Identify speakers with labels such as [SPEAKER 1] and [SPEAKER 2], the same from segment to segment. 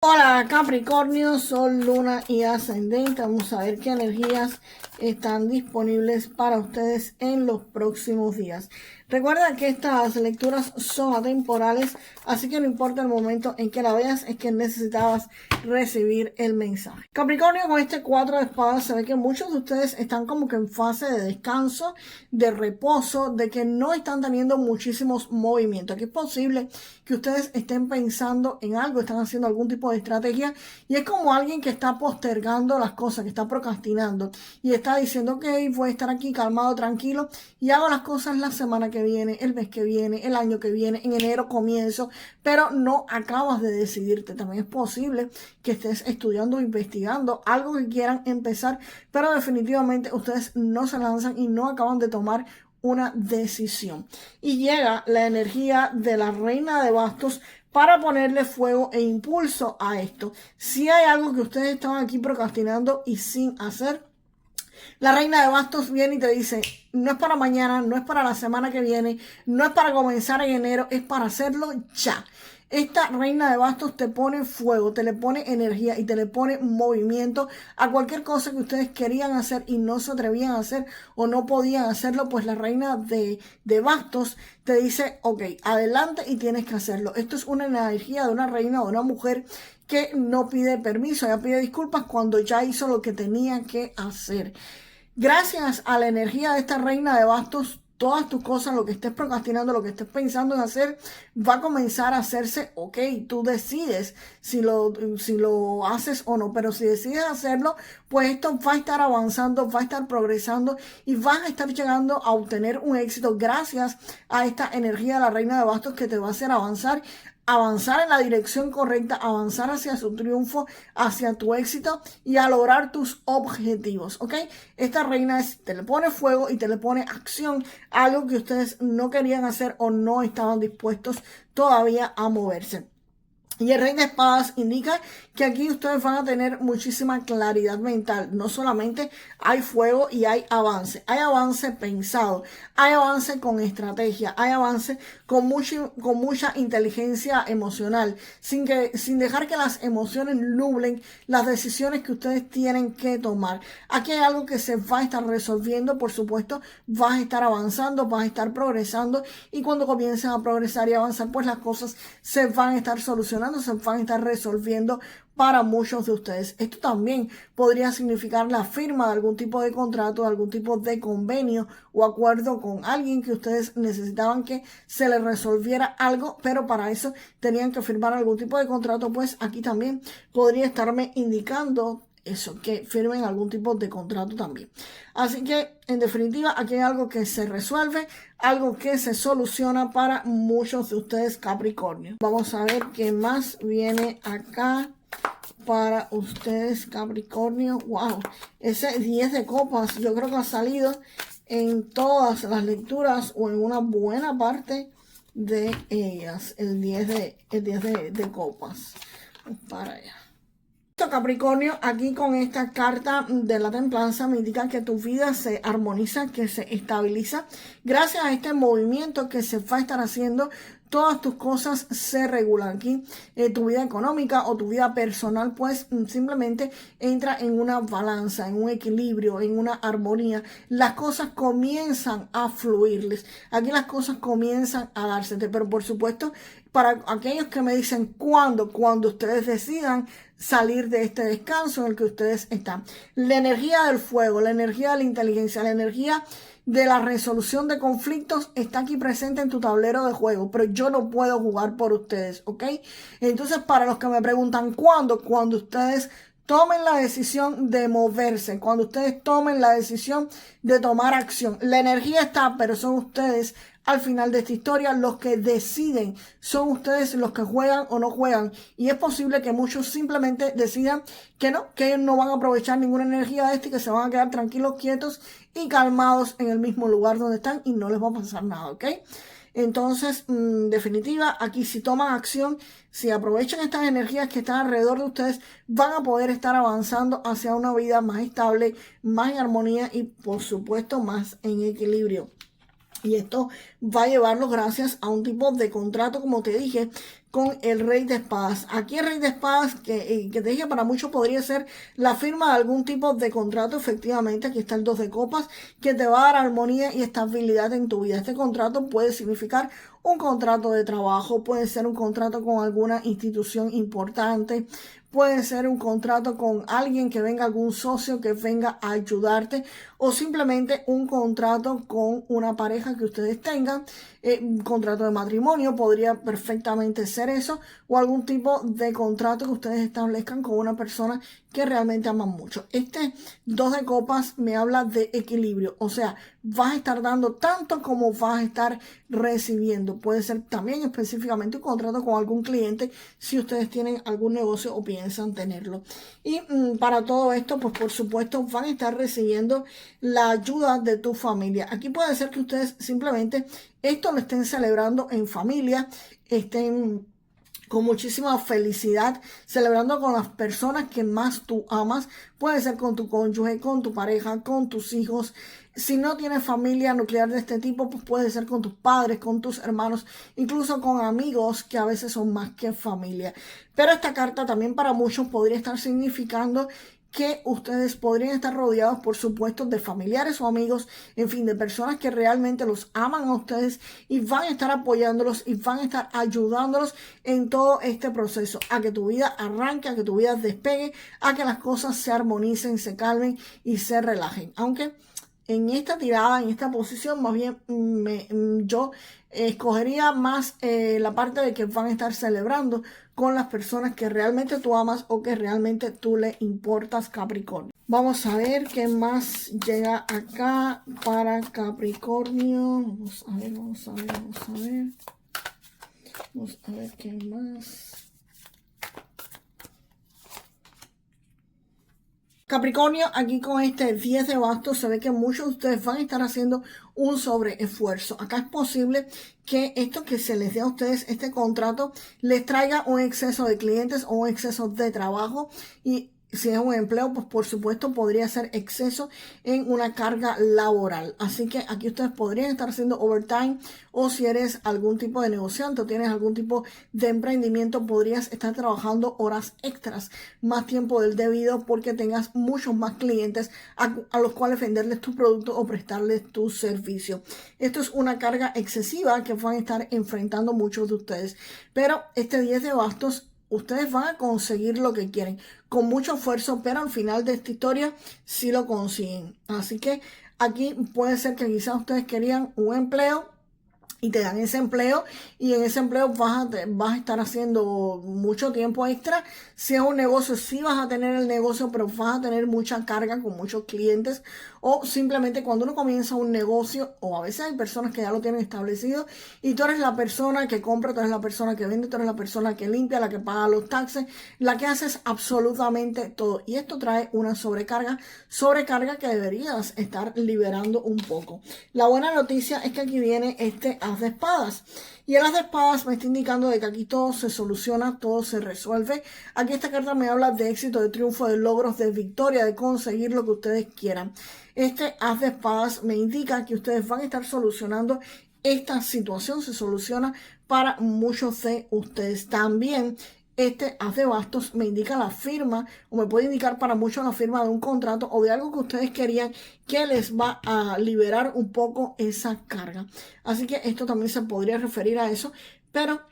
[SPEAKER 1] Hola Capricornio, Sol, Luna y Ascendente. Vamos a ver qué energías están disponibles para ustedes en los próximos días. Recuerda que estas lecturas son atemporales, así que no importa el momento en que la veas, es que necesitabas recibir el mensaje. Capricornio, con este 4 de espadas se ve que muchos de ustedes están como que en fase de descanso, de reposo, de que no están teniendo muchísimos movimientos. Aquí es posible que ustedes estén pensando en algo, están haciendo algún tipo de estrategia y es como alguien que está postergando las cosas, que está procrastinando y está diciendo, ok, voy a estar aquí calmado, tranquilo y hago las cosas la semana que viene, el mes que viene, el año que viene, en enero comienzo, pero no acabas de decidirte. También es posible que estés estudiando o investigando algo que quieran empezar, pero definitivamente ustedes no se lanzan y no acaban de tomar una decisión. Y llega la energía de la reina de bastos para ponerle fuego e impulso a esto. Si hay algo que ustedes estaban aquí procrastinando y sin hacer, la reina de bastos viene y te dice, no es para mañana, no es para la semana que viene, no es para comenzar en enero, es para hacerlo ya. Esta reina de bastos te pone fuego, te le pone energía y te le pone movimiento a cualquier cosa que ustedes querían hacer y no se atrevían a hacer o no podían hacerlo, pues la reina de bastos te dice, ok, adelante y tienes que hacerlo. Esto es una energía de una reina o de una mujer que no pide permiso, ella pide disculpas cuando ya hizo lo que tenía que hacer. Gracias a la energía de esta reina de bastos, todas tus cosas, lo que estés procrastinando, lo que estés pensando en hacer, va a comenzar a hacerse, ok, tú decides si lo haces o no, pero si decides hacerlo, pues esto va a estar avanzando, va a estar progresando y vas a estar llegando a obtener un éxito gracias a esta energía de la reina de bastos que te va a hacer avanzar en la dirección correcta, avanzar hacia su triunfo, hacia tu éxito y a lograr tus objetivos, ¿ok? Esta reina te le pone fuego y te le pone acción, algo que ustedes no querían hacer o no estaban dispuestos todavía a moverse. Y el rey de espadas indica que aquí ustedes van a tener muchísima claridad mental. No solamente hay fuego y hay avance pensado, hay avance con estrategia, hay avance con mucha inteligencia emocional, sin dejar que las emociones nublen las decisiones que ustedes tienen que tomar. Aquí hay algo que se va a estar resolviendo, por supuesto, vas a estar avanzando, vas a estar progresando y cuando comiencen a progresar y avanzar, pues las cosas se van a estar solucionando, se van a estar resolviendo para muchos de ustedes. Esto también podría significar la firma de algún tipo de contrato, de algún tipo de convenio o acuerdo con alguien que ustedes necesitaban que se les resolviera algo, pero para eso tenían que firmar algún tipo de contrato, pues aquí también podría estarme indicando eso, que firmen algún tipo de contrato también. Así que, en definitiva, aquí hay algo que se resuelve, algo que se soluciona para muchos de ustedes, Capricornio. Vamos a ver qué más viene acá para ustedes, Capricornio. Wow, ese 10 de copas, yo creo que ha salido en todas las lecturas o en una buena parte de ellas, el 10 de copas. Para allá. Capricornio, aquí con esta carta de la templanza me indica que tu vida se armoniza, que se estabiliza. Gracias a este movimiento que se va a estar haciendo, todas tus cosas se regulan. Aquí tu vida económica o tu vida personal pues simplemente entra en una balanza, en un equilibrio, en una armonía. Las cosas comienzan a fluirles. Aquí las cosas comienzan a dársete, pero por supuesto para aquellos que me dicen cuando ustedes decidan salir de este descanso en el que ustedes están. La energía del fuego, la energía de la inteligencia, la energía de la resolución de conflictos está aquí presente en tu tablero de juego, pero yo no puedo jugar por ustedes, ¿ok? Entonces, para los que me preguntan cuando ustedes tomen la decisión de moverse, cuando ustedes tomen la decisión de tomar acción. La energía está, pero son ustedes al final de esta historia los que deciden, son ustedes los que juegan o no juegan. Y es posible que muchos simplemente decidan que no, que ellos no van a aprovechar ninguna energía de y que se van a quedar tranquilos, quietos y calmados en el mismo lugar donde están y no les va a pasar nada, ¿ok? Entonces, en definitiva, aquí si toman acción, si aprovechan estas energías que están alrededor de ustedes, van a poder estar avanzando hacia una vida más estable, más en armonía y, por supuesto, más en equilibrio. Y esto va a llevarlos gracias a un tipo de contrato, como te dije, con el Rey de Espadas. Aquí el Rey de Espadas, que te dije, para muchos podría ser la firma de algún tipo de contrato. Efectivamente, aquí está el 2 de copas, que te va a dar armonía y estabilidad en tu vida. Este contrato puede significar un contrato de trabajo, puede ser un contrato con alguna institución importante, puede ser un contrato con alguien que venga, algún socio que venga a ayudarte, o simplemente un contrato con una pareja que ustedes tengan. Un contrato de matrimonio podría perfectamente ser eso, o algún tipo de contrato que ustedes establezcan con una persona que realmente aman mucho. Este 2 de copas me habla de equilibrio, o sea, vas a estar dando tanto como vas a estar recibiendo. Puede ser también específicamente un contrato con algún cliente si ustedes tienen algún negocio o piensan tenerlo. Y para todo esto, pues por supuesto van a estar recibiendo la ayuda de tu familia. Aquí puede ser que ustedes simplemente esto lo estén celebrando en familia, estén con muchísima felicidad, celebrando con las personas que más tú amas. Puede ser con tu cónyuge, con tu pareja, con tus hijos. Si no tienes familia nuclear de este tipo, pues puede ser con tus padres, con tus hermanos, incluso con amigos que a veces son más que familia. Pero esta carta también para muchos podría estar significando que ustedes podrían estar rodeados, por supuesto, de familiares o amigos, en fin, de personas que realmente los aman a ustedes y van a estar apoyándolos y van a estar ayudándolos en todo este proceso, a que tu vida arranque, a que tu vida despegue, a que las cosas se armonicen, se calmen y se relajen. Aunque en esta tirada, en esta posición, más bien yo escogería más la parte de que van a estar celebrando con las personas que realmente tú amas o que realmente tú le importas, Capricornio. Vamos a ver qué más llega acá para Capricornio. Vamos a ver, vamos a ver, vamos a ver. Vamos a ver qué más. Capricornio, aquí con este 10 de bastos se ve que muchos de ustedes van a estar haciendo un sobreesfuerzo. Acá es posible que esto que se les dé a ustedes, este contrato, les traiga un exceso de clientes o un exceso de trabajo, y si es un empleo, pues por supuesto podría ser exceso en una carga laboral. Así que aquí ustedes podrían estar haciendo overtime, o si eres algún tipo de negociante o tienes algún tipo de emprendimiento, podrías estar trabajando horas extras, más tiempo del debido, porque tengas muchos más clientes a los cuales venderles tu producto o prestarles tu servicio. Esto es una carga excesiva que van a estar enfrentando muchos de ustedes. Pero este 10 de bastos, ustedes van a conseguir lo que quieren con mucho esfuerzo, pero al final de esta historia sí lo consiguen. Así que aquí puede ser que quizás ustedes querían un empleo y te dan ese empleo, y en ese empleo vas a estar haciendo mucho tiempo extra. Si es un negocio, sí vas a tener el negocio, pero vas a tener mucha carga con muchos clientes. O simplemente cuando uno comienza un negocio, o a veces hay personas que ya lo tienen establecido, y tú eres la persona que compra, tú eres la persona que vende, tú eres la persona que limpia, la que paga los taxes, la que haces absolutamente todo. Y esto trae una sobrecarga que deberías estar liberando un poco. La buena noticia es que aquí viene este As de Espadas. Y el As de Espadas me está indicando de que aquí todo se soluciona, todo se resuelve. Aquí esta carta me habla de éxito, de triunfo, de logros, de victoria, de conseguir lo que ustedes quieran. Este As de Espadas me indica que ustedes van a estar solucionando esta situación, se soluciona para muchos de ustedes. También este As de bastos me indica la firma, o me puede indicar para muchos la firma de un contrato o de algo que ustedes querían, que les va a liberar un poco esa carga. Así que esto también se podría referir a eso, pero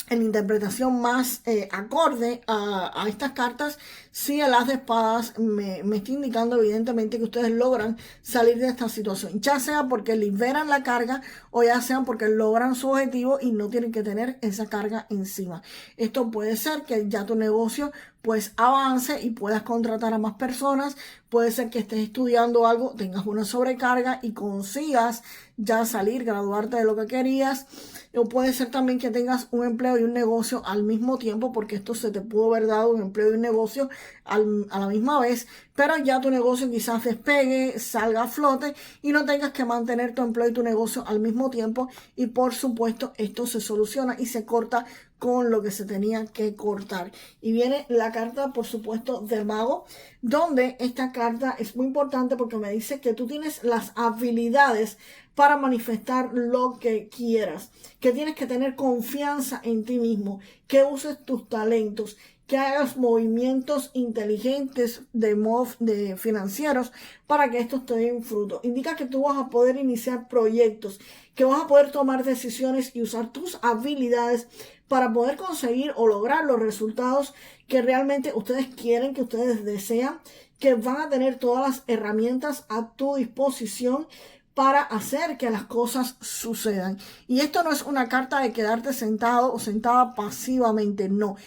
[SPEAKER 1] en interpretación más acorde a estas cartas, sí, el As de Espadas me está indicando evidentemente que ustedes logran salir de esta situación, ya sea porque liberan la carga o ya sea porque logran su objetivo y no tienen que tener esa carga encima. Esto puede ser que ya tu negocio pues avance y puedas contratar a más personas. Puede ser que estés estudiando algo, tengas una sobrecarga y consigas ya salir, graduarte de lo que querías. O puede ser también que tengas un empleo y un negocio al mismo tiempo, porque esto se te pudo haber dado, un empleo y un negocio a la misma vez, pero ya tu negocio quizás despegue, salga a flote y no tengas que mantener tu empleo y tu negocio al mismo tiempo. Y por supuesto esto se soluciona y se corta con lo que se tenía que cortar. Y viene la carta, por supuesto, del mago, donde esta carta es muy importante porque me dice que tú tienes las habilidades para manifestar lo que quieras, que tienes que tener confianza en ti mismo, que uses tus talentos, que hagas movimientos inteligentes de financieros para que estos te den fruto. Indica que tú vas a poder iniciar proyectos, que vas a poder tomar decisiones y usar tus habilidades para poder conseguir o lograr los resultados que realmente ustedes quieren, que ustedes desean, que van a tener todas las herramientas a tu disposición para hacer que las cosas sucedan. Y esto no es una carta de quedarte sentado o sentada pasivamente, no.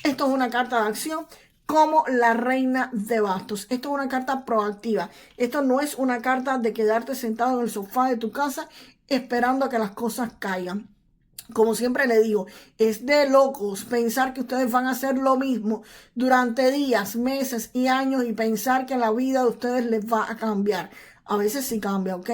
[SPEAKER 1] Esto es una carta de acción como la reina de bastos. Esto es una carta proactiva. Esto no es una carta de quedarte sentado en el sofá de tu casa esperando a que las cosas caigan. Como siempre le digo, es de locos pensar que ustedes van a hacer lo mismo durante días, meses y años y pensar que la vida de ustedes les va a cambiar. A veces sí cambia, ¿ok?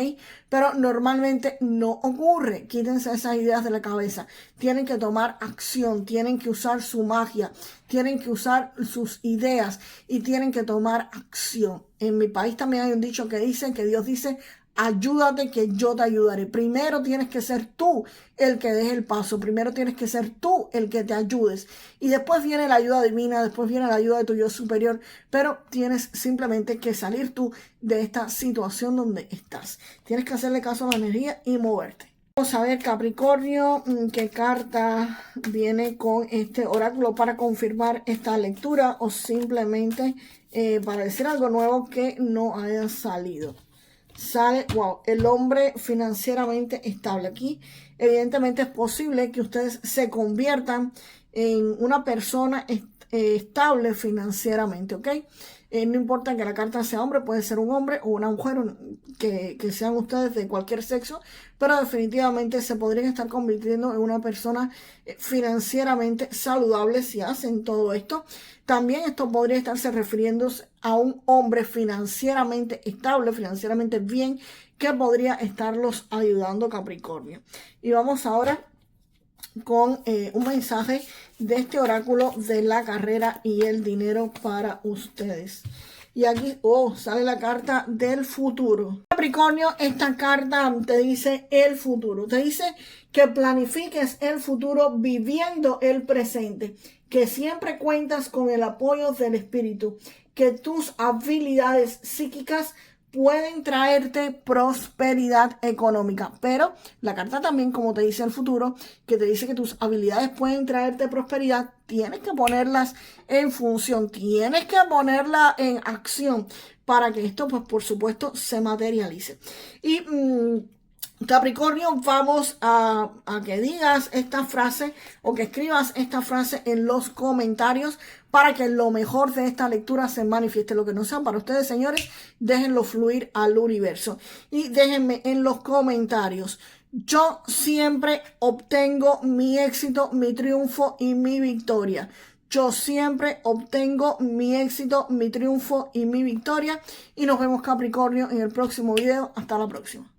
[SPEAKER 1] Pero normalmente no ocurre. Quítense esas ideas de la cabeza. Tienen que tomar acción, tienen que usar su magia, tienen que usar sus ideas y tienen que tomar acción. En mi país también hay un dicho que Dios dice, ayúdate que yo te ayudaré. Primero tienes que ser tú el que deje el paso. Primero tienes que ser tú el que te ayudes. Y después viene la ayuda divina, después viene la ayuda de tu yo superior. Pero tienes simplemente que salir tú de esta situación donde estás. Tienes que hacerle caso a la energía y moverte. Vamos a ver, Capricornio, qué carta viene con este oráculo para confirmar esta lectura o simplemente para decir algo nuevo que no haya salido. Sale, wow, el hombre financieramente estable. Aquí evidentemente es posible que ustedes se conviertan en una persona estable financieramente, ¿ok? No importa que la carta sea hombre, puede ser un hombre o una mujer, que sean ustedes de cualquier sexo, pero definitivamente se podrían estar convirtiendo en una persona financieramente saludable si hacen todo esto. También esto podría estarse refiriéndose a un hombre financieramente estable, financieramente bien, que podría estarlos ayudando, Capricornio. Y vamos ahora con un mensaje de este oráculo de la carrera y el dinero para ustedes. Y aquí, sale la carta del futuro. Capricornio, esta carta te dice el futuro. Te dice que planifiques el futuro viviendo el presente. Que siempre cuentas con el apoyo del espíritu. Que tus habilidades psíquicas pueden traerte prosperidad económica. Pero la carta también, como te dice el futuro, que te dice que tus habilidades pueden traerte prosperidad, tienes que ponerlas en función, tienes que ponerla en acción para que esto, pues por supuesto, se materialice. Y Capricornio, vamos a que digas esta frase o que escribas esta frase en los comentarios para que lo mejor de esta lectura se manifieste. Lo que no sean para ustedes, señores, déjenlo fluir al universo. Y déjenme en los comentarios. Yo siempre obtengo mi éxito, mi triunfo y mi victoria. Yo siempre obtengo mi éxito, mi triunfo y mi victoria. Y nos vemos, Capricornio, en el próximo video. Hasta la próxima.